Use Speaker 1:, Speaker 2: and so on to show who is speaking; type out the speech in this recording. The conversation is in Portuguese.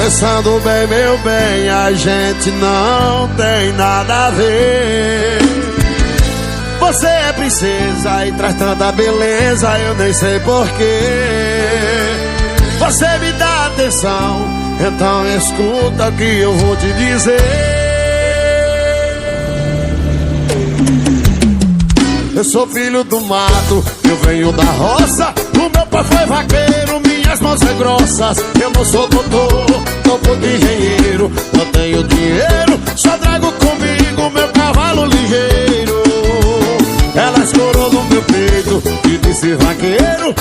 Speaker 1: Pensando bem, meu bem, a gente não tem nada a ver. Você é princesa e traz tanta beleza, eu nem sei porquê. Você me dá atenção, então escuta o que eu vou te dizer. Eu sou filho do mato, eu venho da roça. O meu pai foi vaqueiro, minhas mãos são grossas. Eu não sou doutor, topo de engenheiro. Não tenho dinheiro, só trago comigo meu cavalo ligeiro. Ela escorou no meu peito e disse: vaqueiro,